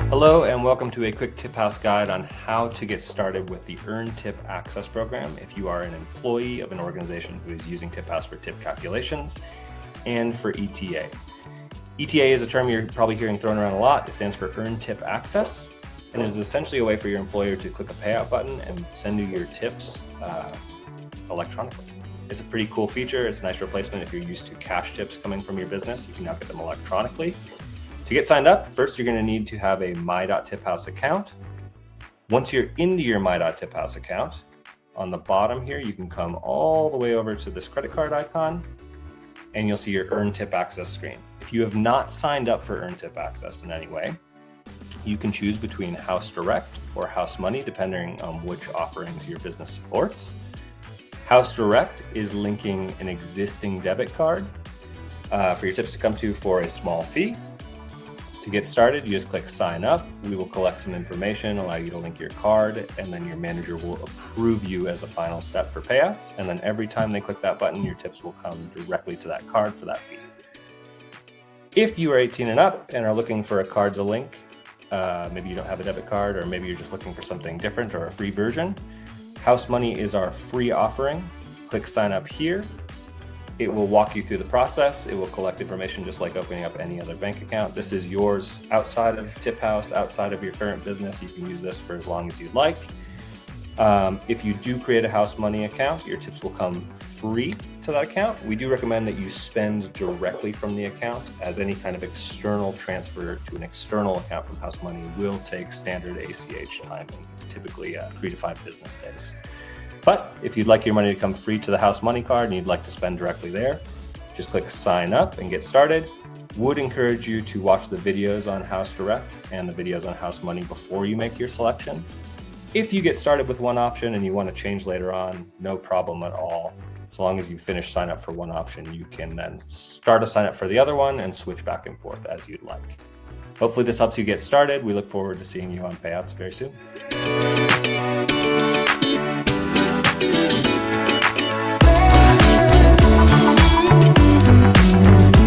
Hello and welcome to a quick TipHaus guide on how to get started with the Earn Tip Access program if you are an employee of an organization who is using TipHaus for tip calculations and for ETA. ETA is a term you're probably hearing thrown around a lot. It stands for Earn Tip Access, and it is essentially a way for your employer to click a payout button and send you your tips electronically. It's a pretty cool feature. It's a nice replacement if you're used to cash tips coming from your business. You can now get them electronically. To get signed up, first you're going to need to have a my.tiphaus account. Once you're into your my.tiphaus account, on the bottom here, you can come all the way over to this credit card icon, and you'll see your Earn Tip Access screen. If you have not signed up for Earn Tip Access in any way, you can choose between HausDirect or HausMoney, depending on which offerings your business supports. HausDirect is linking an existing debit card for your tips to come to for a small fee. To get started, you just click sign up. We will collect some information, allow you to link your card, and then your manager will approve you as a final step for payouts. And then every time they click that button, your tips will come directly to that card for that fee. If you are 18 and up and are looking for a card to link, maybe you don't have a debit card, or maybe you're just looking for something different or a free version, HausMoney is our free offering. Click sign up here. It will walk you through the process. It will collect information just like opening up any other bank account. This is yours outside of TipHaus, outside of your current business. You can use this for as long as you'd like. If you do create a HausMoney account, your tips will come free to that account. We do recommend that you spend directly from the account, as any kind of external transfer to an external account from HausMoney will take standard ACH timing, typically 3 to 5 business days. But if you'd like your money to come free to the HausMoney card and you'd like to spend directly there, just click sign up and get started. Would encourage you to watch the videos on HausDirect and the videos on HausMoney before you make your selection. If you get started with one option and you want to change later on, no problem at all. As long as you finish sign up for one option, you can then start a sign up for the other one and switch back and forth as you'd like. Hopefully this helps you get started. We look forward to seeing you on payouts very soon.